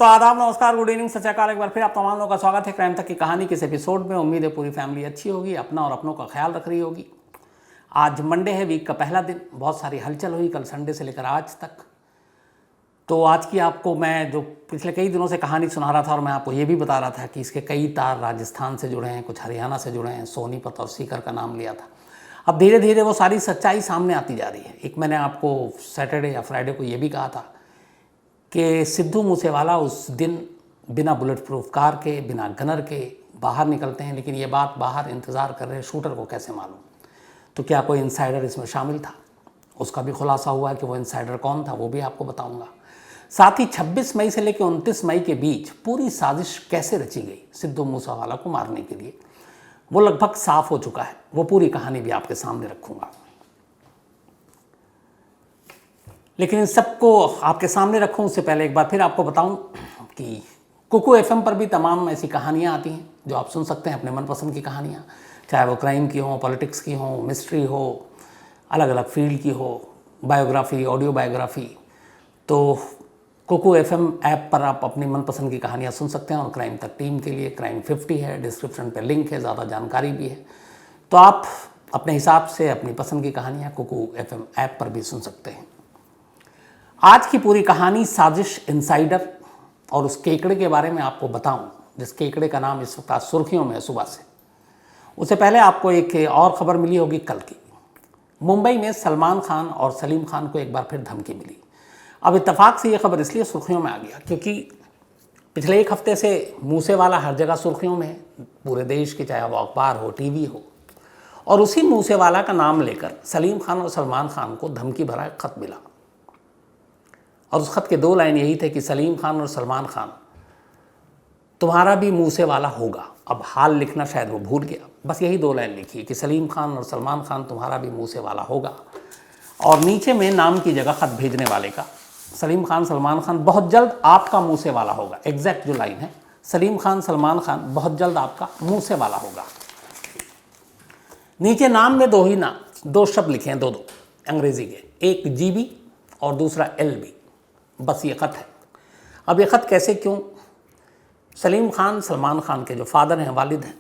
तो आदाब, नमस्कार, गुड इवनिंग, सत श्री अकाल। एक बार फिर आप तमाम लोगों का स्वागत है क्राइम तक की कहानी के इस एपिसोड में। उम्मीद है पूरी फैमिली अच्छी होगी, अपना और अपनों का ख्याल रख रही होगी। आज मंडे है, वीक का पहला दिन। बहुत सारी हलचल हुई कल संडे से लेकर आज तक। तो आज की आपको मैं जो पिछले कई दिनों से कहानी सुना रहा था और मैं आपको ये भी बता रहा था कि इसके कई तार राजस्थान से जुड़े हैं, कुछ हरियाणा से जुड़े हैं। सोनीपत और सीकर का नाम लिया था। अब धीरे धीरे वो सारी सच्चाई सामने आती जा रही है। एक मैंने आपको सैटरडे या फ्राइडे को ये भी कहा था कि सिद्धू मूसेवाला उस दिन बिना बुलेट प्रूफ कार के, बिना गनर के बाहर निकलते हैं, लेकिन ये बात बाहर इंतज़ार कर रहे शूटर को कैसे मालूम? तो क्या कोई इनसाइडर इसमें शामिल था? उसका भी खुलासा हुआ है कि वो इनसाइडर कौन था, वो भी आपको बताऊंगा। साथ ही 26 मई से लेकर 29 मई के बीच पूरी साजिश कैसे रची गई सिद्धू मूसेवाला को मारने के लिए, वो लगभग साफ हो चुका है। वो पूरी कहानी भी आपके सामने रखूंगा। लेकिन इन सबको आपके सामने रखूं उससे पहले एक बार फिर आपको बताऊं कि कुकू एफएम पर भी तमाम ऐसी कहानियां आती हैं जो आप सुन सकते हैं, अपने मनपसंद की कहानियां, चाहे वो क्राइम की हो, पॉलिटिक्स की हो, मिस्ट्री हो, अलग अलग फील्ड की हो, बायोग्राफी, ऑडियो बायोग्राफी। तो कुकू एफएम ऐप पर आप अपनी मनपसंद की कहानियां सुन सकते हैं। और क्राइम तक टीम के लिए क्राइम 50 है, डिस्क्रिप्शन पर लिंक है, ज़्यादा जानकारी भी है। तो आप अपने हिसाब से अपनी पसंद की कहानियाँ कुकू एफएम ऐप पर भी सुन सकते हैं। आज की पूरी कहानी साजिश, इनसाइडर और उस केकड़े के बारे में आपको बताऊं, जिस केकड़े का नाम इस वक्त सुर्खियों में है सुबह से। उससे पहले आपको एक और खबर मिली होगी कल की। मुंबई में सलमान खान और सलीम खान को एक बार फिर धमकी मिली। अब इत्तेफाक से ये खबर इसलिए सुर्खियों में आ गया क्योंकि पिछले एक हफ्ते से मूसेवाला हर जगह सुर्खियों में है, पूरे देश के, चाहे वो अखबार हो, टीवी हो। और उसी मूसेवाला का नाम लेकर सलीम खान और सलमान खान को धमकी भरा खत मिला। और उस खत के 2 लाइन यही थे कि सलीम खान और सलमान खान, तुम्हारा भी मूसेवाला होगा। अब हाल लिखना शायद वो भूल गया, बस यही 2 लाइन लिखी कि सलीम खान और सलमान खान, तुम्हारा भी मूसेवाला होगा। और नीचे में नाम की जगह खत भेजने वाले का, सलीम खान, सलमान खान, बहुत जल्द आपका मूसेवाला होगा। एग्जैक्ट जो लाइन है, सलीम खान, सलमान खान, बहुत जल्द आपका मूसेवाला होगा। नीचे नाम में 2 शब्द लिखे हैं, 2 अंग्रेजी के, एक जीबी और दूसरा एलबी। बस ये ख़त है। अब ये ख़त कैसे, क्यों? सलीम खान, सलमान खान के जो फादर हैं, वालिद हैं,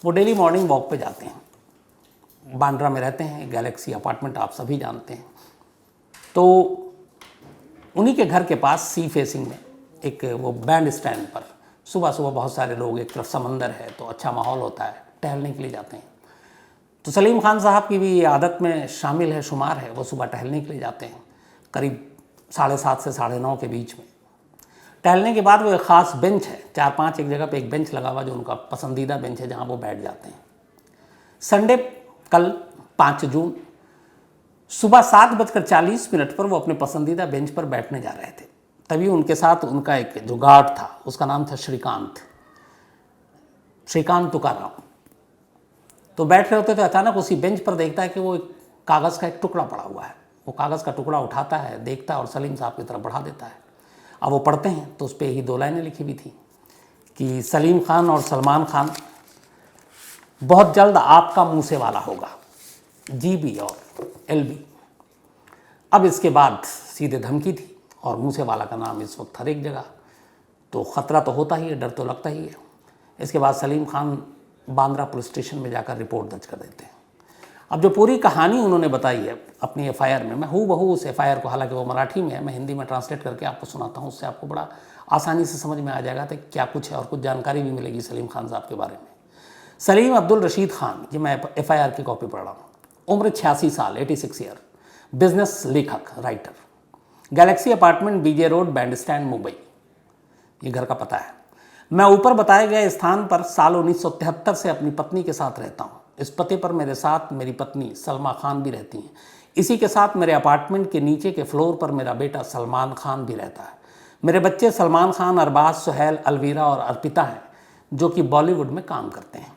वो डेली मॉर्निंग वॉक पे जाते हैं। बांद्रा में रहते हैं, गैलेक्सी अपार्टमेंट आप सभी जानते हैं। तो उन्हीं के घर के पास सी फेसिंग में एक वो बैंड स्टैंड पर सुबह सुबह बहुत सारे लोग, एक तरफ समंदर है तो अच्छा माहौल होता है, टहलने के लिए जाते हैं। तो सलीम खान साहब की भी ये आदत में शामिल है, शुमार है, वो सुबह टहलने के लिए जाते हैं करीब 7:30 से 9:30 के बीच में। टहलने के बाद वो एक ख़ास बेंच है, 4-5 एक जगह पे एक बेंच लगा हुआ जो उनका पसंदीदा बेंच है, जहाँ वो बैठ जाते हैं। संडे कल 5 जून सुबह 7:40 पर वो अपने पसंदीदा बेंच पर बैठने जा रहे थे। तभी उनके साथ उनका एक जो गार्ड था, उसका नाम था श्रीकांत तुकाराम। तो बैठ रहे होते थे, अचानक उसी बेंच पर देखता है कि वो एक कागज़ का एक टुकड़ा पड़ा हुआ है। वो कागज़ का टुकड़ा उठाता है, देखता है और सलीम साहब की तरफ बढ़ा देता है। अब वो पढ़ते हैं तो उस पर ही 2 लाइनें लिखी हुई थी कि सलीम खान और सलमान खान, बहुत जल्द आपका मूसेवाला होगा, जीबी और एलबी। अब इसके बाद सीधे धमकी थी और मूसेवाला का नाम इस वक्त हर एक जगह, तो ख़तरा तो होता ही है, डर तो लगता ही है। इसके बाद सलीम खान बांद्रा पुलिस स्टेशन में जाकर रिपोर्ट दर्ज कर देते हैं। अब जो पूरी कहानी उन्होंने बताई है अपनी एफआईआर में, मैं हूबहू उस एफआईआर को, हालांकि वो मराठी में है, मैं हिंदी में ट्रांसलेट करके आपको सुनाता हूँ, उससे आपको बड़ा आसानी से समझ में आ जाएगा कि क्या कुछ है और कुछ जानकारी भी मिलेगी सलीम खान साहब के बारे में। सलीम अब्दुल रशीद खान, ये मैं एफआईआर की कॉपी पढ़ रहा हूँ, उम्र 86 साल, 86 ईयर, बिजनेस लेखक, राइटर, गैलेक्सी अपार्टमेंट, बीजे रोड, बैंड स्टैंड, मुंबई, ये घर का पता है। मैं ऊपर बताए गए स्थान पर साल 1973 से अपनी पत्नी के साथ रहता हूँ। इस पते पर मेरे साथ मेरी पत्नी सलमा खान भी रहती हैं। इसी के साथ मेरे अपार्टमेंट के नीचे के फ्लोर पर मेरा बेटा सलमान खान भी रहता है। मेरे बच्चे सलमान खान, अरबाज, सुहैल, अलवीरा और अर्पिता हैं, जो कि बॉलीवुड में काम करते हैं।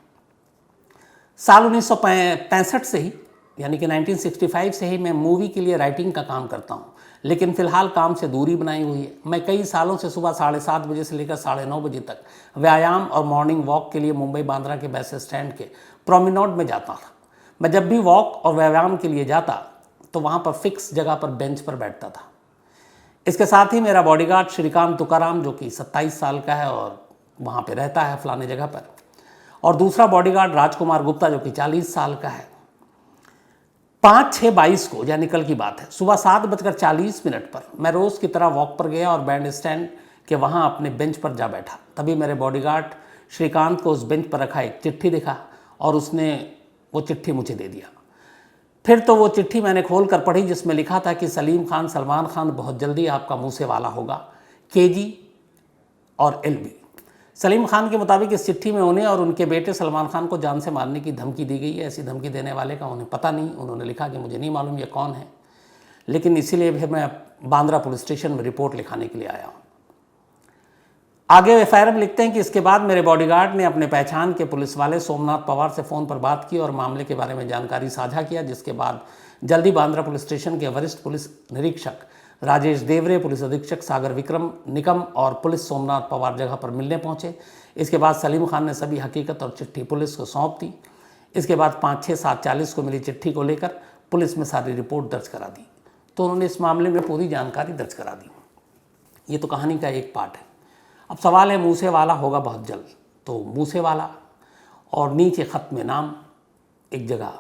साल 1965 से ही, यानी कि 1965 से ही मैं मूवी के लिए राइटिंग का काम करता हूँ, लेकिन फ़िलहाल काम से दूरी बनाई हुई है। मैं कई सालों से सुबह 7:30 बजे से लेकर 9:30 बजे तक व्यायाम और मॉर्निंग वॉक के लिए मुंबई बांद्रा के बस स्टैंड के प्रोमेनोड में जाता था। मैं जब भी वॉक और व्यायाम के लिए जाता तो वहाँ पर फिक्स जगह पर बेंच पर बैठता था। इसके साथ ही मेरा बॉडीगार्ड श्रीकांत तुकाराम, जो कि 27 साल का है और वहाँ पे रहता है फलाने जगह पर, और दूसरा बॉडीगार्ड राजकुमार गुप्ता, जो कि 40 साल का है, 5/6/22 को, यानी कल की बात है, सुबह 7:40 पर मैं रोज़ की तरह वॉक पर गया और बैंड स्टैंड के वहाँ अपने बेंच पर जा बैठा। तभी मेरे बॉडीगार्ड श्रीकांत को उस बेंच पर रखा एक चिट्ठी दिखा और उसने वो चिट्ठी मुझे दे दिया। फिर तो वो चिट्ठी मैंने खोल कर पढ़ी, जिसमें लिखा था कि सलीम खान सलमान खान बहुत जल्दी आपका मुँह से वाला होगा, केजी और LB। सलीम खान के मुताबिक इस चिट्ठी में उन्हें और उनके बेटे सलमान खान को जान से मारने की धमकी दी गई है। ऐसी धमकी देने वाले का उन्हें पता नहीं। उन्होंने लिखा कि मुझे नहीं मालूम ये कौन है, लेकिन इसीलिए फिर मैं बांद्रा पुलिस स्टेशन में रिपोर्ट लिखाने के लिए आया हूँ। आगे एफआईआर में लिखते हैं कि इसके बाद मेरे बॉडीगार्ड ने अपने पहचान के पुलिस वाले सोमनाथ पवार से फ़ोन पर बात की और मामले के बारे में जानकारी साझा किया, जिसके बाद जल्दी बांद्रा पुलिस स्टेशन के वरिष्ठ पुलिस निरीक्षक राजेश देवरे, पुलिस अधीक्षक सागर विक्रम निकम और पुलिस सोमनाथ पवार जगह पर मिलने पहुंचे। इसके बाद सलीम खान ने सभी हकीकत और चिट्ठी पुलिस को सौंप दी। इसके बाद 5/6/7/40 को मिली चिट्ठी को लेकर पुलिस में सारी रिपोर्ट दर्ज करा दी। तो उन्होंने इस मामले में पूरी जानकारी दर्ज करा दी। ये तो कहानी का एक पार्ट है। अब सवाल है, मुँह से वाला होगा बहुत जल्द, तो मुँह से वाला और नीचे ख़त में नाम, एक जगह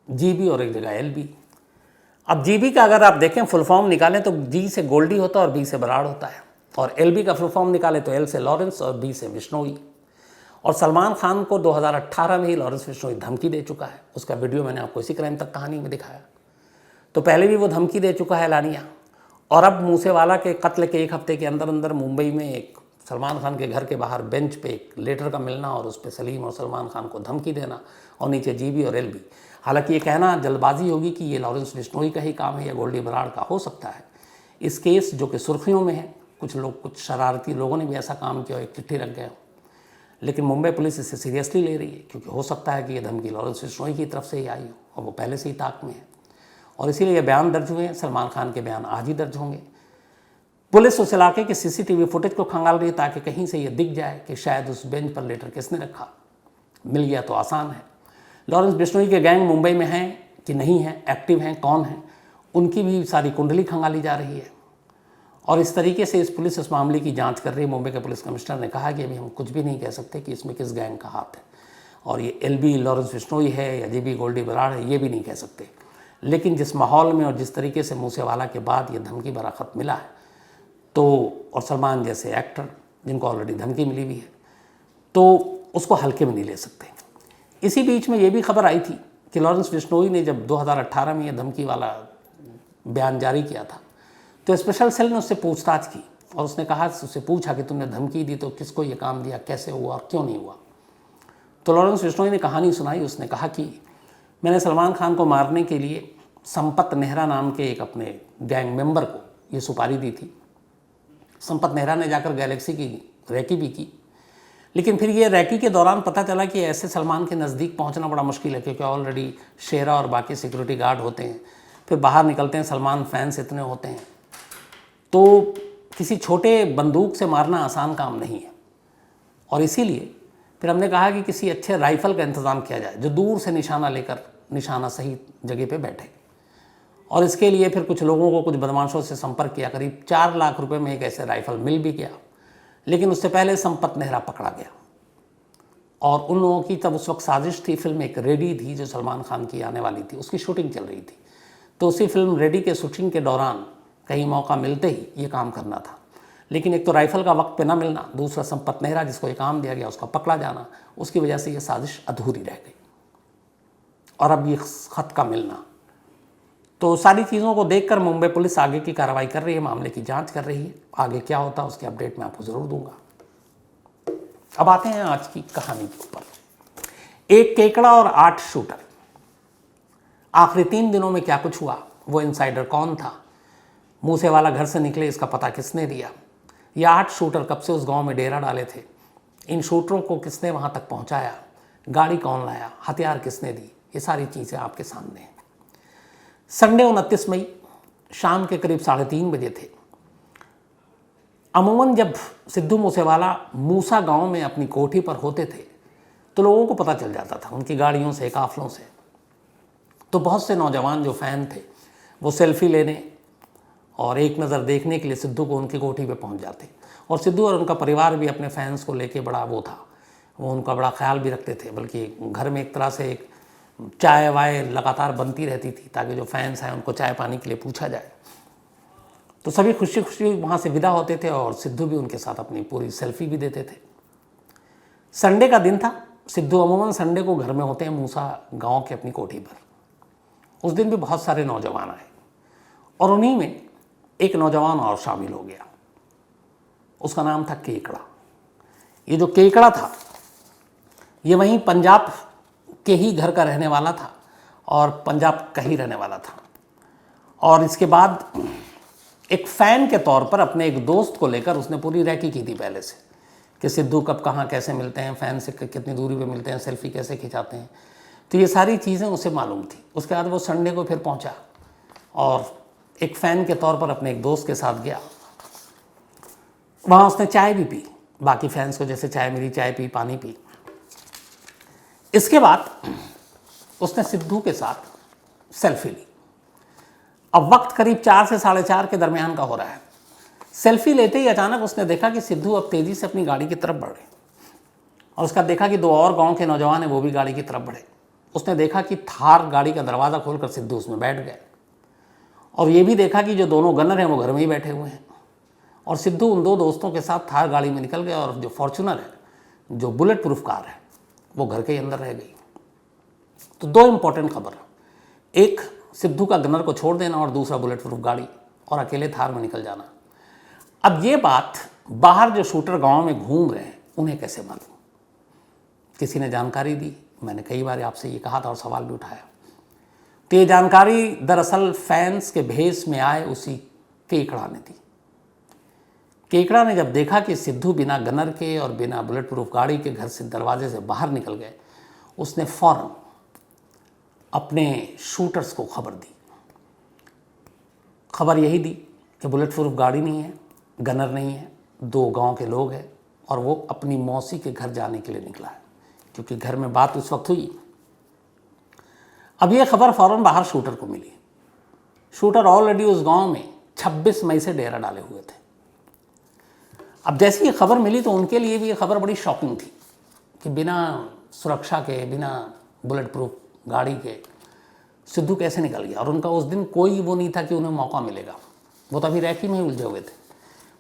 GB और एक जगह LB। अब GB का अगर आप देखें फुल फॉर्म निकालें तो G से गोल्डी होता है और B से बराड़ होता है, और LB का फुल फॉर्म निकालें तो L से लॉरेंस और B से बिश्नोई। और सलमान खान को 2018 में ही लॉरेंस बिश्नोई धमकी दे चुका है। उसका वीडियो मैंने आपको इसी क्राइम तक कहानी में दिखाया। तो पहले भी वो धमकी दे चुका है लानिया, और अब मूसेवाला के कत्ल के 1 हफ्ते के अंदर अंदर मुंबई में एक सलमान खान के घर के बाहर बेंच पे एक लेटर का मिलना और उस पर सलीम और सलमान खान को धमकी देना, और नीचे GB और LB। हालांकि ये कहना जल्दबाजी होगी कि ये लॉरेंस बिश्नोई का ही काम है या गोल्डी बराड़ का, हो सकता है। इस केस जो कि सुर्खियों में है, कुछ लोग, कुछ शरारती लोगों ने भी ऐसा काम किया, एक चिट्ठी रख गए हो, लेकिन मुंबई पुलिस इसे सीरियसली ले रही है, क्योंकि हो सकता है कि ये धमकी लॉरेंस बिश्नोई की तरफ से ही आई हो और वो पहले से ही ताक में है, और इसीलिए ये बयान दर्ज हुए हैं। सलमान खान के बयान आज ही दर्ज होंगे। पुलिस उस इलाके के CCTV फुटेज को खंगाल रही है ताकि कहीं से ये दिख जाए कि शायद उस बेंच पर लेटर किसने रखा। मिल गया तो आसान है। लॉरेंस बिश्नोई के गैंग मुंबई में हैं कि नहीं हैं, एक्टिव हैं, कौन हैं, उनकी भी सारी कुंडली खंगाली जा रही है। और इस तरीके से पुलिस इस मामले की जांच कर रही है। मुंबई के पुलिस कमिश्नर ने कहा कि अभी हम कुछ भी नहीं कह सकते कि इसमें किस गैंग का हाथ है, और ये LB लॉरेंस बिश्नोई है या GB गोल्डी बराड़ है, ये भी नहीं कह सकते। लेकिन जिस माहौल में और जिस तरीके से मूसेवाला के बाद ये धमकी भरा खत मिला है, तो और सलमान जैसे एक्टर जिनको ऑलरेडी धमकी मिली हुई है, तो उसको हल्के में नहीं ले सकते। इसी बीच में ये भी खबर आई थी कि लॉरेंस बिश्नोई ने जब 2018 में ये धमकी वाला बयान जारी किया था, तो स्पेशल सेल ने उससे पूछताछ की और उसने कहा, उससे पूछा कि तुमने धमकी दी तो किसको ये काम दिया, कैसे हुआ और क्यों नहीं हुआ। तो लॉरेंस बिश्नोई ने कहानी सुनाई। उसने कहा कि मैंने सलमान खान को मारने के लिए संपत नेहरा नाम के एक अपने गैंग मेंबर को ये सुपारी दी थी। संपत नेहरा ने जाकर गैलेक्सी की रैकी भी की, लेकिन फिर ये रैकी के दौरान पता चला कि ऐसे सलमान के नज़दीक पहुंचना बड़ा मुश्किल है, क्योंकि ऑलरेडी शेरा और बाकी सिक्योरिटी गार्ड होते हैं। फिर बाहर निकलते हैं, सलमान फैंस इतने होते हैं, तो किसी छोटे बंदूक से मारना आसान काम नहीं है। और इसीलिए फिर हमने कहा कि किसी अच्छे राइफ़ल का इंतज़ाम किया जाए जो दूर से निशाना लेकर निशाना सही जगह पे बैठे। और इसके लिए फिर कुछ लोगों को, कुछ बदमाशों से संपर्क किया। करीब 4 लाख रुपए में एक ऐसे राइफ़ल मिल भी गया, लेकिन उससे पहले संपत नेहरा पकड़ा गया। और उन लोगों की तब उस वक्त साजिश थी, फिल्म एक रेडी थी जो सलमान खान की आने वाली थी, उसकी शूटिंग चल रही थी। तो उसी फिल्म रेडी के शूटिंग के दौरान कहीं मौका मिलते ही ये काम करना था। लेकिन एक तो राइफ़ल का वक्त पे ना मिलना, दूसरा संपत नेहरा जिसको ये काम दिया गया उसका पकड़ा जाना, उसकी वजह से ये साजिश अधूरी रह गई। और अब ये ख़त का मिलना, तो सारी चीज़ों को देखकर मुंबई पुलिस आगे की कार्रवाई कर रही है, मामले की जांच कर रही है। आगे क्या होता है उसकी अपडेट मैं आपको ज़रूर दूंगा। अब आते हैं आज की कहानी के ऊपर। एक केकड़ा और 8 शूटर। आखिरी 3 दिनों में क्या कुछ हुआ, वो इनसाइडर कौन था, मूसेवाला घर से निकले इसका पता किसने दिया, या 8 शूटर कब से उस गांव में डेरा डाले थे, इन शूटरों को किसने वहां तक पहुंचाया, गाड़ी कौन लाया, हथियार किसने दी, ये सारी चीज़ें आपके सामने हैं। संडे 29 मई शाम के करीब 3:30 बजे थे। अमूमन जब सिद्धू मूसेवाला मूसा गांव में अपनी कोठी पर होते थे तो लोगों को पता चल जाता था उनकी गाड़ियों से, काफलों से। तो बहुत से नौजवान जो फ़ैन थे वो सेल्फी लेने और एक नज़र देखने के लिए सिद्धू को उनकी कोठी पे पहुंच जाते। और सिद्धू और उनका परिवार भी अपने फैंस को लेके बड़ा वो था, वो उनका बड़ा ख्याल भी रखते थे, बल्कि घर में एक तरह से एक चाय वाय लगातार बनती रहती थी ताकि जो फैंस हैं उनको चाय पानी के लिए पूछा जाए। तो सभी खुशी खुशी वहाँ से विदा होते थे और सिद्धू भी उनके साथ अपनी पूरी सेल्फी भी देते थे। संडे का दिन था। सिद्धू अमूमन संडे को घर में होते हैं मूसा गांव के अपनी कोठी पर। उस दिन भी बहुत सारे नौजवान आए और उन्हीं में एक नौजवान और शामिल हो गया। उसका नाम था केकड़ा। ये जो केकड़ा था ये वहीं पंजाब के ही घर का रहने वाला था और पंजाब का ही रहने वाला था। और इसके बाद एक फ़ैन के तौर पर अपने एक दोस्त को लेकर उसने पूरी रैकी की थी पहले से कि सिद्धू कब कहाँ कैसे मिलते हैं, फ़ैन से कितनी दूरी पे मिलते हैं, सेल्फी कैसे खिंचाते हैं। तो ये सारी चीज़ें उसे मालूम थी। उसके बाद वो संडे को फिर पहुंचा और एक फ़ैन के तौर पर अपने एक दोस्त के साथ गया। वहाँ उसने चाय भी पी, बाकी फैंस को जैसे चाय मिली चाय पी, पानी पी। इसके बाद उसने सिद्धू के साथ सेल्फी ली। अब वक्त करीब 4 से 4:30 के दरमियान का हो रहा है। सेल्फी लेते ही अचानक उसने देखा कि सिद्धू अब तेज़ी से अपनी गाड़ी की तरफ बढ़े और उसका देखा कि 2 और गांव के नौजवान हैं, वो भी गाड़ी की तरफ बढ़े। उसने देखा कि थार गाड़ी का दरवाज़ा खोलकर सिद्धू उसमें बैठ गए और ये भी देखा कि जो दोनों गनर हैं वो घर में ही बैठे हुए हैं। और सिद्धू उन 2 दोस्तों के साथ थार गाड़ी में निकल गया और जो फॉर्च्यूनर है, जो बुलेट प्रूफ कार है, वो घर के अंदर रह गई। तो 2 इंपॉर्टेंट खबर, एक सिद्धू का गनर को छोड़ देना और दूसरा बुलेट प्रूफ गाड़ी और अकेले थार में निकल जाना। अब ये बात बाहर जो शूटर गांव में घूम रहे हैं उन्हें कैसे मालूम? किसी ने जानकारी दी। मैंने कई बार आपसे ये कहा था और सवाल भी उठाया। तो ये जानकारी दरअसल फैंस के भेष में आए उसी केकड़ा ने दी। केकड़ा ने जब देखा कि सिद्धू बिना गनर के और बिना बुलेट प्रूफ गाड़ी के घर से दरवाजे से बाहर निकल गए, उसने फौरन अपने शूटर्स को खबर दी। खबर यही दी कि बुलेट प्रूफ गाड़ी नहीं है, गनर नहीं है, 2 गांव के लोग हैं और वो अपनी मौसी के घर जाने के लिए निकला है, क्योंकि घर में बात उस वक्त हुई। अब ये खबर फ़ौरन बाहर शूटर को मिली। शूटर ऑलरेडी उस गांव में 26 मई से डेरा डाले हुए थे। अब जैसी ये खबर मिली तो उनके लिए भी ये खबर बड़ी शॉकिंग थी कि बिना सुरक्षा के, बिना बुलेट प्रूफ गाड़ी के सिद्धू कैसे निकल गया। और उनका उस दिन कोई वो नहीं था कि उन्हें मौका मिलेगा, वो तो अभी रैकी में ही उलझे हुए थे।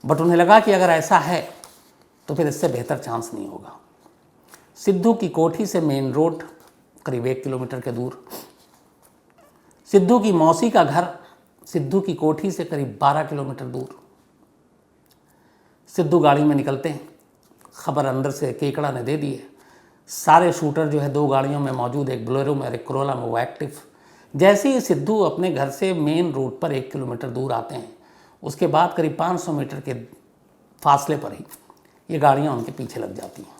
बट उन्हें लगा कि अगर ऐसा है तो फिर इससे बेहतर चांस नहीं होगा। सिद्धू की कोठी से मेन रोड करीब 1 किलोमीटर के दूर, सिद्धू की मौसी का घर सिद्धू की कोठी से करीब 12 किलोमीटर दूर। सिद्धू गाड़ी में निकलते हैं। खबर अंदर से केकड़ा ने दे दी है। सारे शूटर जो है 2 गाड़ियों में मौजूद, एक बोलेरो में और एक कोरोला में, वो एक्टिव। जैसे ही सिद्धू अपने घर से मेन रोड पर 1 किलोमीटर दूर आते हैं, उसके बाद करीब 500 मीटर के फासले पर ही ये गाड़ियाँ उनके पीछे लग जाती हैं।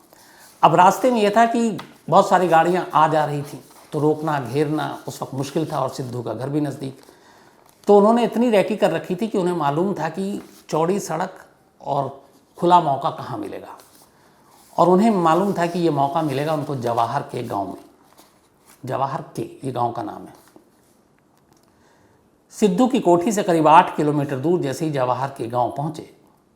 अब रास्ते में यह था कि बहुत सारी गाड़ियाँ आ जा रही थी, तो रोकना घेरना उस वक्त मुश्किल था और सिद्धू का घर भी नज़दीक। तो उन्होंने इतनी रैकी कर रखी थी कि उन्हें मालूम था कि चौड़ी सड़क और खुला मौका कहाँ मिलेगा। और उन्हें मालूम था कि ये मौका मिलेगा उनको जवाहर के गांव में। जवाहर के ये गांव का नाम है। सिद्धू की कोठी से करीब 8 किलोमीटर दूर जैसे ही जवाहर के गांव पहुंचे,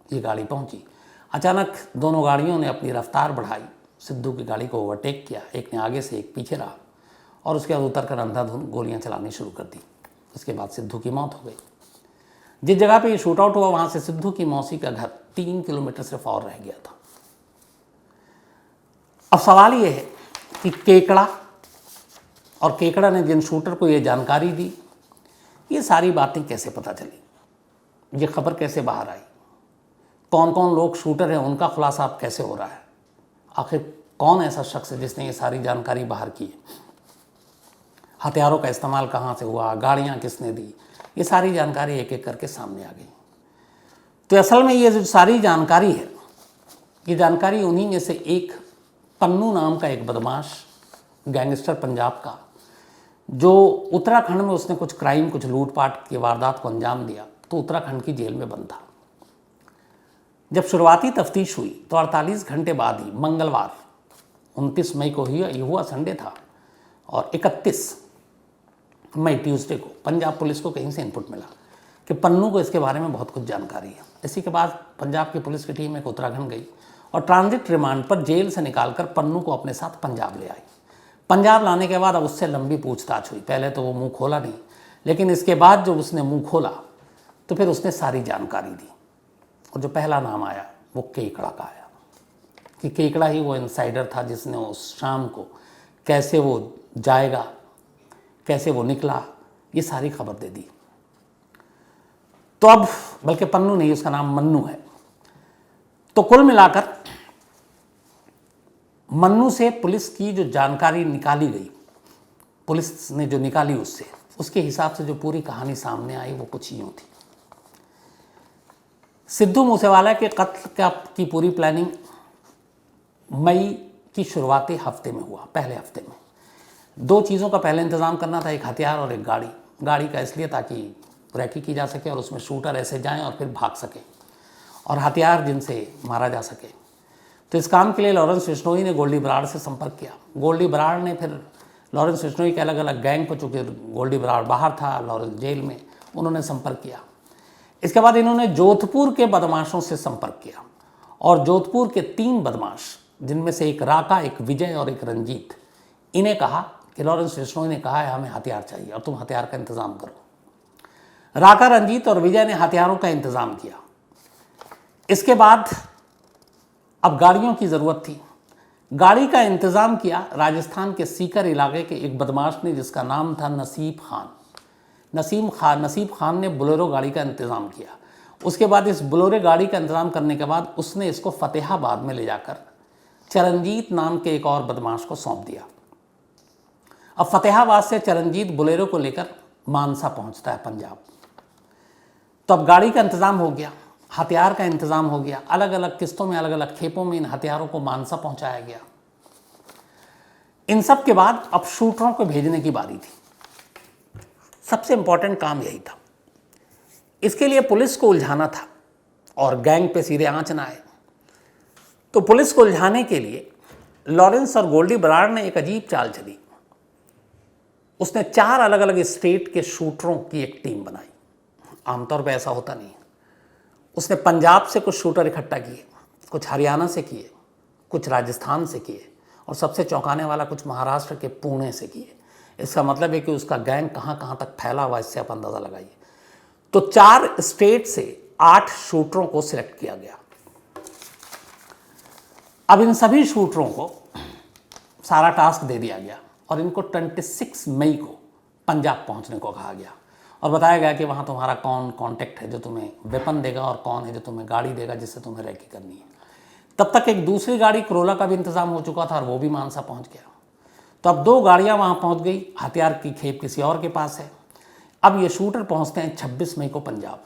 ये गाड़ी पहुंची। अचानक दोनों गाड़ियों ने अपनी रफ्तार बढ़ाई, सिद्धू की गाड़ी को ओवरटेक किया। एक ने आगे से, एक पीछे रहा और उसके बाद उतर कर अंधाधुंध गोलियां चलानी शुरू कर दी। उसके बाद सिद्धू की मौत हो गई। जिस जगह पे ये शूट आउट हुआ वहाँ से सिद्धू की मौसी का घर 3 किलोमीटर सिर्फ और रह गया था। अब सवाल ये है कि केकड़ा और केकड़ा ने जिन शूटर को ये जानकारी दी, ये सारी बातें कैसे पता चली, ये खबर कैसे बाहर आई, कौन कौन लोग शूटर हैं उनका खुलासा अब कैसे हो रहा है, आखिर कौन ऐसा शख्स है जिसने ये सारी जानकारी बाहर की है, हथियारों का इस्तेमाल कहाँ से हुआ, गाड़ियाँ किसने दी, ये सारी जानकारी एक एक करके सामने आ गई। तो असल में ये जो सारी जानकारी है, ये जानकारी उन्हीं में से एक पन्नू नाम का एक बदमाश गैंगस्टर पंजाब का, जो उत्तराखंड में उसने कुछ क्राइम, कुछ लूटपाट की वारदात को अंजाम दिया, तो उत्तराखंड की जेल में बंद था। जब शुरुआती तफ्तीश हुई तो 48 घंटे बाद ही मंगलवार 29 मई को ये हुआ, संडे था, और 31 मई ट्यूसडे को पंजाब पुलिस को कहीं से इनपुट मिला कि पन्नू को इसके बारे में बहुत कुछ जानकारी है। इसी के बाद पंजाब की पुलिस की टीम एक उत्तराखंड गई और ट्रांजिट रिमांड पर जेल से निकालकर पन्नू को अपने साथ पंजाब ले आई। पंजाब लाने के बाद अब उससे लंबी पूछताछ हुई। पहले तो वो मुंह खोला नहीं, लेकिन इसके बाद जब उसने मुंह खोला तो फिर उसने सारी जानकारी दी। और जो पहला नाम आया वो केकड़ा का आया कि केकड़ा ही वो इनसाइडर था जिसने उस शाम को कैसे वो जाएगा, कैसे वो निकला, ये सारी खबर दे दी। तो अब बल्कि पन्नू नहीं, उसका नाम मन्नू है। तो कुल मिलाकर मन्नू से पुलिस की जो जानकारी निकाली गई, पुलिस ने जो निकाली उससे, उसके हिसाब से जो पूरी कहानी सामने आई वो कुछ यूं थी। सिद्धू मूसेवाला के कत्ल की पूरी प्लानिंग मई की शुरुआती हफ्ते में हुआ। पहले हफ्ते में दो चीज़ों का पहले इंतज़ाम करना था, एक हथियार और एक गाड़ी। गाड़ी का इसलिए ताकि रैकी की जा सके और उसमें शूटर ऐसे जाएं और फिर भाग सके, और हथियार जिनसे मारा जा सके। तो इस काम के लिए लॉरेंस बिश्नोई ने गोल्डी बराड़ से संपर्क किया। गोल्डी बराड़ ने फिर लॉरेंस बिश्नोई के अलग अलग गैंग को, चूँकि गोल्डी बराड़ बाहर था, लॉरेंस जेल में, उन्होंने संपर्क किया। इसके बाद इन्होंने जोधपुर के बदमाशों से संपर्क किया और जोधपुर के 3 बदमाश, जिनमें से एक राका, एक विजय और एक रंजीत, इन्हें कहा कि लॉरेंस बिश्नोई ने कहा है हमें हथियार चाहिए और तुम हथियार का इंतज़ाम करो। राका, रंजीत और विजय ने हथियारों का इंतज़ाम किया। इसके बाद अब गाड़ियों की ज़रूरत थी। गाड़ी का इंतज़ाम किया राजस्थान के सीकर इलाके के एक बदमाश ने, जिसका नाम था नसीब खान। नसीब खान ने बोलेरो गाड़ी का इंतज़ाम किया। उसके बाद इस बोलेरो गाड़ी का इंतज़ाम करने के बाद उसने इसको फतेहाबाद में ले जाकर चरणजीत नाम के एक और बदमाश को सौंप दिया। अब फतेहाबाद से चरणजीत बोलेरो को लेकर मानसा पहुंचता है पंजाब। तो अब गाड़ी का इंतज़ाम हो गया, हथियार का इंतज़ाम हो गया, अलग अलग किस्तों में, अलग अलग खेपों में इन हथियारों को मानसा पहुंचाया गया। इन सब के बाद अब शूटरों को भेजने की बारी थी। सबसे इंपॉर्टेंट काम यही था। इसके लिए पुलिस को उलझाना था और गैंग पे सीधे आंच ना आए। तो पुलिस को उलझाने के लिए लॉरेंस और गोल्डी बराड़ ने एक अजीब चाल चली। उसने 4 अलग अलग स्टेट के शूटरों की एक टीम बनाई। आमतौर पे ऐसा होता नहीं है। उसने पंजाब से कुछ शूटर इकट्ठा किए, कुछ हरियाणा से किए, कुछ राजस्थान से किए और सबसे चौंकाने वाला कुछ महाराष्ट्र के पुणे से किए। इसका मतलब है कि उसका गैंग कहाँ कहाँ तक फैला हुआ, इससे आप अंदाज़ा लगाइए। तो 4 स्टेट से 8 शूटरों को सिलेक्ट किया गया। अब इन सभी शूटरों को सारा टास्क दे दिया गया और इनको 26 मई को पंजाब पहुंचने को कहा गया और बताया गया कि वहाँ तुम्हारा कौन कॉन्टैक्ट है जो तुम्हें वेपन देगा और कौन है जो तुम्हें गाड़ी देगा जिससे तुम्हें रैकी करनी है। तब तक एक दूसरी गाड़ी करोला का भी इंतज़ाम हो चुका था और वो भी मानसा पहुँच गया। तो अब 2 गाड़ियाँ वहाँ पहुँच गई, हथियार की खेप किसी और के पास है। अब ये शूटर पहुँचते हैं 26 मई को पंजाब।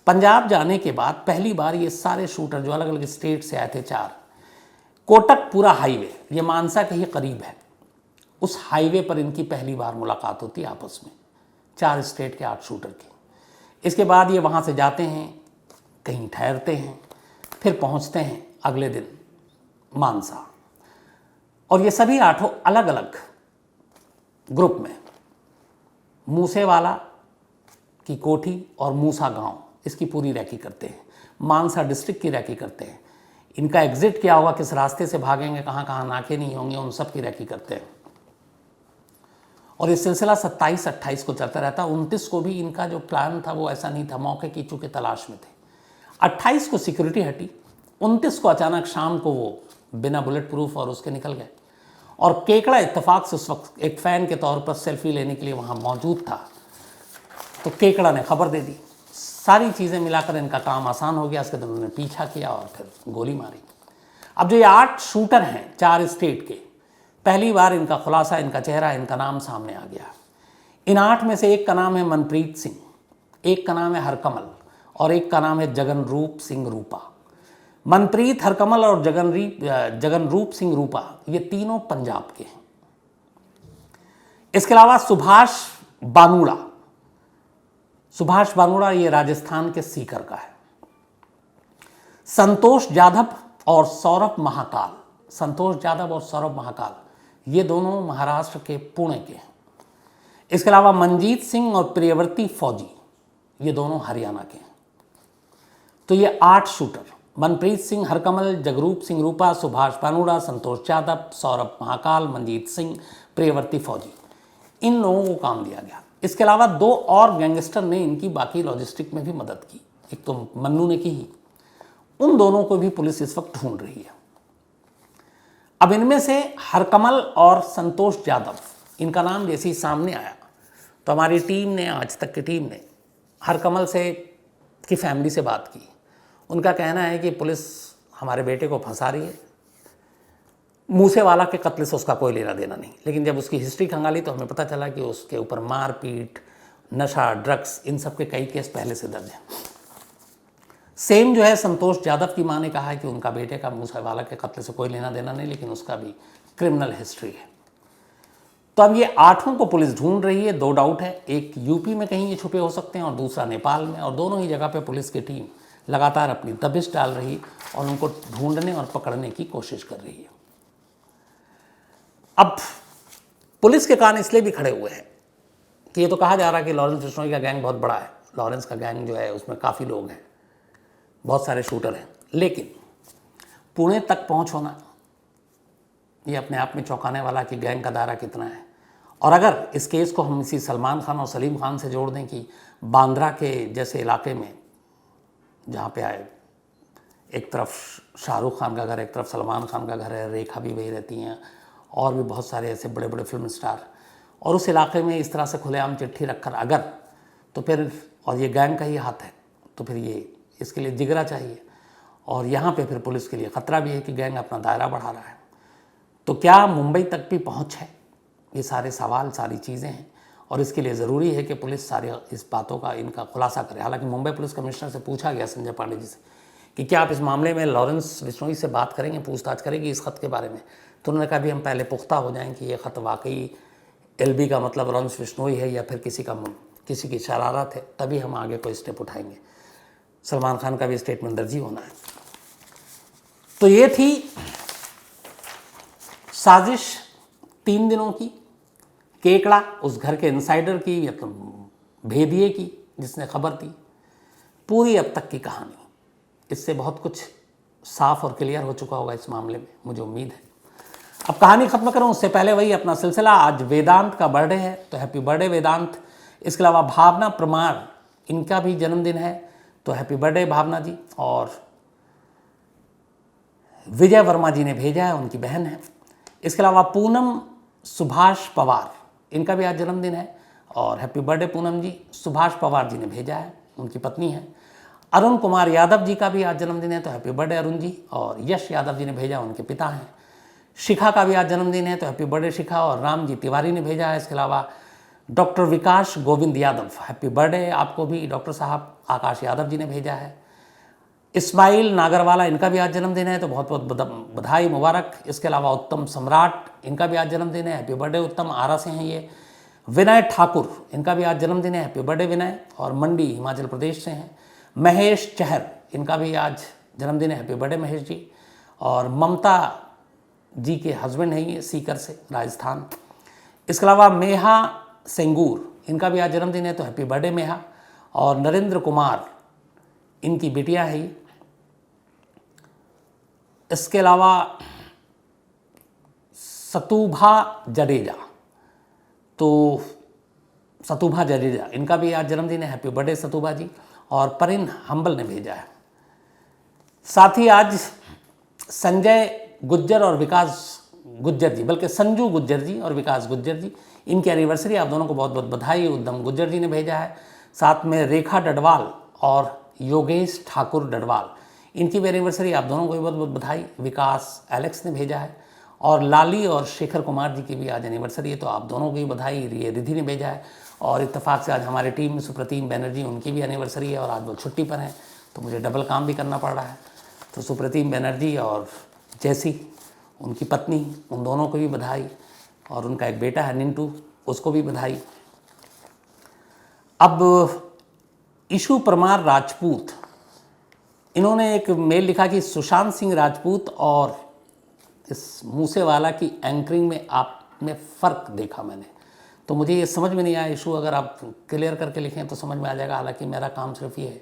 पंजाब जाने के बाद पहली बार ये सारे शूटर जो अलग अलग स्टेट से आए थे 4, कोटकपुरा हाईवे, ये मानसा के ही करीब है, उस हाईवे पर इनकी पहली बार मुलाकात होती है आपस में, 4 स्टेट के 8 शूटर की। इसके बाद ये वहाँ से जाते हैं, कहीं ठहरते हैं, फिर पहुँचते हैं अगले दिन मानसा। और ये सभी 8 अलग अलग ग्रुप में मूसेवाला की कोठी और मूसा गांव, इसकी पूरी रैकी करते हैं। मानसा डिस्ट्रिक्ट की रैकी करते हैं। इनका एग्जिट क्या होगा, किस रास्ते से भागेंगे, कहाँ कहाँ नाके नहीं होंगे, उन सब की रैकी करते हैं। और ये सिलसिला 27-28 को चलता रहता। 29 को भी इनका जो प्लान था वो ऐसा नहीं था, मौके की चूँकि तलाश में थे। 28 को सिक्योरिटी हटी, 29 को अचानक शाम को वो बिना बुलेट प्रूफ और उसके निकल गए। और केकड़ा इत्तेफाक से उस वक्त एक फ़ैन के तौर पर सेल्फी लेने के लिए वहाँ मौजूद था। तो केकड़ा ने खबर दे दी। सारी चीज़ें मिलाकर इनका काम आसान हो गया। इसके बाद उन्होंने पीछा किया और फिर गोली मारी। अब जो ये 8 शूटर हैं 4 स्टेट के, पहली बार इनका खुलासा, इनका चेहरा, इनका नाम सामने आ गया। इन 8 में से एक का नाम है मनप्रीत सिंह, एक का नाम है हरकमल और एक का नाम है जगनरूप सिंह रूपा। मनप्रीत, हरकमल और जगनरूप सिंह रूपा, ये तीनों पंजाब के हैं। इसके अलावा सुभाष बानुड़ा ये राजस्थान के सीकर का है। संतोष जाधव और सौरभ महाकाल ये दोनों महाराष्ट्र के पुणे के हैं। इसके अलावा मंजीत सिंह और प्रियवर्ती फौजी, ये दोनों हरियाणा के हैं। तो ये 8 शूटर, मनप्रीत सिंह, हरकमल, जगरूप सिंह रूपा, सुभाष पानुड़ा, संतोष यादव, सौरभ महाकाल, मंजीत सिंह, प्रियवर्ती फौजी, इन लोगों को काम दिया गया। इसके अलावा 2 और गैंगस्टर ने इनकी बाकी लॉजिस्टिक में भी मदद की। एक तो मन्नू ने की ही, उन दोनों को भी पुलिस इस वक्त ढूंढ रही है। अब इनमें से हरकमल और संतोष यादव, इनका नाम जैसे ही सामने आया तो हमारी टीम ने, आज तक की टीम ने, हरकमल से की फैमिली से बात की। उनका कहना है कि पुलिस हमारे बेटे को फंसा रही है, मूसेवाला के कत्ल से उसका कोई लेना देना नहीं। लेकिन जब उसकी हिस्ट्री खंगाली तो हमें पता चला कि उसके ऊपर मारपीट, नशा, ड्रग्स, इन सब के कई केस पहले से दर्ज हैं। सेम जो है संतोष यादव की मां ने कहा है कि उनका बेटे का मूसेवाला के कत्ल से कोई लेना देना नहीं, लेकिन उसका भी क्रिमिनल हिस्ट्री है। तो अब ये 8 को पुलिस ढूंढ रही है। 2 डाउट है, एक यूपी में कहीं ये छुपे हो सकते हैं और दूसरा नेपाल में, और दोनों ही जगह पे पुलिस की टीम लगातार अपनी दबिश डाल रही और उनको ढूंढने और पकड़ने की कोशिश कर रही है। अब पुलिस के कान इसलिए भी खड़े हुए हैं कि ये तो कहा जा रहा है कि लॉरेंस बिश्नोई का गैंग बहुत बड़ा है। लॉरेंस का गैंग जो है उसमें काफ़ी लोग हैं, बहुत सारे शूटर हैं, लेकिन पुणे तक पहुंच होना ये अपने आप में चौंकाने वाला कि गैंग का दायरा कितना है। और अगर इस केस को हम इसी सलमान खान और सलीम खान से जोड़ दें कि बांद्रा के जैसे इलाके में, जहाँ पे आए, एक तरफ शाहरुख खान का घर, एक तरफ सलमान खान का घर है, रेखा भी वही रहती हैं और भी बहुत सारे ऐसे बड़े बड़े फिल्म स्टार, और उस इलाके में इस तरह से खुलेआम चिट्ठी रखकर अगर, तो फिर, और ये गैंग का ही हाथ है, तो फिर ये इसके लिए जिगरा चाहिए। और यहाँ पे फिर पुलिस के लिए ख़तरा भी है कि गैंग अपना दायरा बढ़ा रहा है। तो क्या मुंबई तक भी पहुँच है? ये सारे सवाल, सारी चीज़ें हैं, और इसके लिए ज़रूरी है कि पुलिस सारी इस बातों का, इनका खुलासा करे। हालांकि मुंबई पुलिस कमिश्नर से पूछा गया, संजय पांडे जी से, कि क्या आप इस मामले में लॉरेंस बिश्नोई से बात करेंगे, पूछताछ करेंगे इस खत के बारे में। तो उन्होंने कहा भी हम पहले पुख्ता हो जाएं कि ये ख़त वाकई LB का मतलब लॉरेंस बिश्नोई है या फिर किसी की शरारत है, तभी हम आगे कोई स्टेप उठाएंगे। सलमान खान का भी स्टेटमेंट दर्ज होना है। तो ये थी साजिश 3 दिनों की, केकड़ा उस घर के इनसाइडर की, मतलब भेदिए की, जिसने खबर दी, पूरी अब तक की कहानी। इससे बहुत कुछ साफ और क्लियर हो चुका होगा इस मामले में, मुझे उम्मीद है। अब कहानी खत्म करूं उससे पहले वही अपना सिलसिला। आज वेदांत का बर्थडे है, तो हैप्पी बर्थडे वेदांत। इसके अलावा भावना परमार, इनका भी जन्मदिन है, तो हैप्पी बर्थडे भावना जी। और विजय वर्मा जी ने भेजा है, उनकी बहन है। इसके अलावा पूनम सुभाष पवार, इनका भी आज जन्मदिन है, और हैप्पी बर्थडे पूनम जी। सुभाष पवार जी ने भेजा है, उनकी पत्नी है। अरुण कुमार यादव जी का भी आज जन्मदिन है, तो हैप्पी बर्थडे अरुण जी। और यश यादव जी ने भेजा, उनके पिता हैं। शिखा का भी आज जन्मदिन है, तो हैप्पी बर्थडे शिखा। और राम जी तिवारी ने भेजा है। इसके अलावा डॉक्टर विकास गोविंद यादव, हैप्पी बर्थडे आपको भी डॉक्टर साहब। आकाश यादव जी ने भेजा है। इस्माइल नागरवाला, इनका भी आज जन्मदिन है, तो बहुत बहुत बधाई, मुबारक। इसके अलावा उत्तम सम्राट, इनका भी आज जन्मदिन है, हैप्पी बर्थडे उत्तम, आरा से हैं ये। विनय ठाकुर, इनका भी आज जन्मदिन है, हैप्पी बर्थडे विनय, और मंडी हिमाचल प्रदेश से हैं। महेश चहर, इनका भी आज जन्मदिन है, हैप्पी बर्थडे महेश जी। और ममता जी के हस्बैंड हैं ये, सीकर से, राजस्थान। इसके अलावा मेहा सेंगूर, इनका भी आज जन्मदिन है, तो हैप्पी बर्थडे मेहा। और नरेंद्र कुमार, इनकी बिटिया है ये। इसके अलावा सतुभा जडेजा, तो सतुभा जडेजा, इनका भी आज जन्मदिन है, हैप्पी बर्थडे सतुभा जी। और परिन हम्बल ने भेजा है। साथ ही आज संजय गुज्जर और विकास गुज्जर जी, बल्कि संजू गुज्जर जी और विकास गुज्जर जी, इनकी एनिवर्सरी, आप दोनों को बहुत बहुत बधाई। उद्यम गुज्जर जी ने भेजा है। साथ में रेखा डडवाल और योगेश ठाकुर डडवाल, इनकी भी एनिवर्सरी, आप दोनों को भी बहुत बहुत बधाई। विकास एलेक्स ने भेजा है। और लाली और शेखर कुमार जी की भी आज एनिवर्सरी है, तो आप दोनों को भी बधाई। ये रिधि ने भेजा है। और इत्तेफाक से आज हमारी टीम में सुप्रतिम बैनर्जी, उनकी भी एनिवर्सरी है, और आज वो छुट्टी पर हैं, तो मुझे डबल काम भी करना पड़ रहा है। तो सुप्रतिम बैनर्जी और जैसी, उनकी पत्नी, उन दोनों को भी बधाई। और उनका एक बेटा है निंटू, उसको भी बधाई। अब इशू परमार राजपूत, इन्होंने एक मेल लिखा कि सुशांत सिंह राजपूत और इस मूसेवाला की एंकरिंग में आप में फ़र्क देखा मैंने। तो मुझे ये समझ में नहीं आया इशू, अगर आप क्लियर करके लिखें तो समझ में आ जाएगा। हालांकि मेरा काम सिर्फ ये है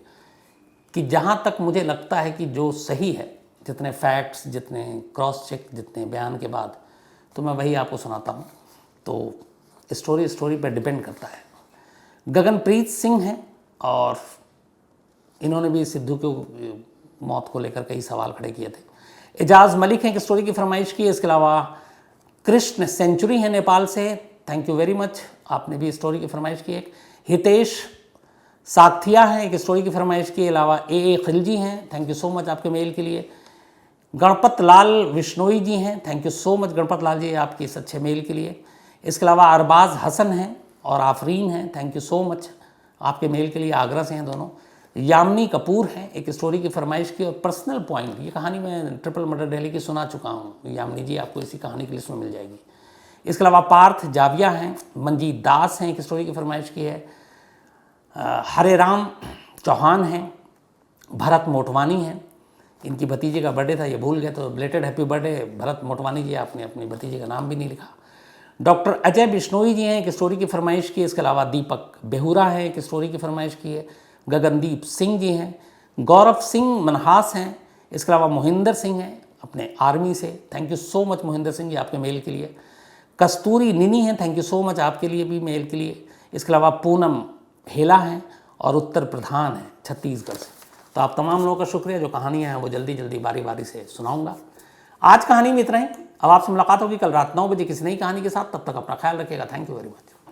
कि जहाँ तक मुझे लगता है कि जो सही है, जितने फैक्ट्स, जितने क्रॉस चेक, जितने बयान के बाद, तो मैं वही आपको सुनाता हूँ। तो स्टोरी पर डिपेंड करता है। गगनप्रीत सिंह हैं और इन्होंने भी सिद्धू की मौत को लेकर कई सवाल खड़े किए थे। एजाज मलिक हैं, एक स्टोरी की फरमाइश की है। इसके अलावा कृष्ण सेंचुरी हैं नेपाल से, थैंक यू वेरी मच, आपने भी स्टोरी की फरमाइश की। एक हितेश साथिया हैं, एक स्टोरी की फरमाइश की। अलावा ए खिलजी हैं, थैंक यू सो मच आपके मेल के लिए। गणपत लाल विश्नोई जी हैं, thank you so much Ganpat Lal ji आपकी इस अच्छे मेल के लिए। इसके अलावा अरबाज हसन हैं और आफरीन हैं, थैंक यू सो मच आपके मेल के लिए, आगरा से हैं दोनों। यामिनी कपूर हैं, एक स्टोरी की फरमाइश की। और पर्सनल पॉइंट, ये कहानी मैं ट्रिपल मर्डर दिल्ली की सुना चुका हूँ, यामिनी जी आपको इसी कहानी की लिस्ट में मिल जाएगी। इसके अलावा पार्थ जाविया हैं, मंजीत दास हैं, एक स्टोरी की फरमाइश की है। हरे राम चौहान हैं, भरत मोटवानी हैं, इनकी भतीजे का बर्थडे था, ये भूल गए, तो related happy birthday Bharat Motwani ji, आपने अपनी भतीजे का नाम भी नहीं लिखा। डॉक्टर अजय बिश्नोई जी हैं, एक स्टोरी की फरमाइश की। इसके अलावा दीपक बेहुरा है, एक स्टोरी की फरमाइश की है। गगनदीप सिंह जी हैं, गौरव सिंह मनहास हैं। इसके अलावा मोहिंदर सिंह हैं अपने आर्मी से, thank you so much Mohinder Singh ji आपके मेल के लिए। कस्तूरी निनी हैं, थैंक यू सो मच आपके लिए भी मेल के लिए। इसके अलावा पूनम हेला हैं और उत्तर प्रधान हैं छत्तीसगढ़ से। तो आप तमाम लोगों का शुक्रिया, जो कहानियाँ हैं वो जल्दी जल्दी बारी बारी से सुनाऊंगा। आज कहानी में इतना ही, अब आपसे मुलाकात होगी कल रात 9 बजे किसी नई कहानी के साथ। तब तक अपना ख्याल रखिएगा, थैंक यू वेरी मच।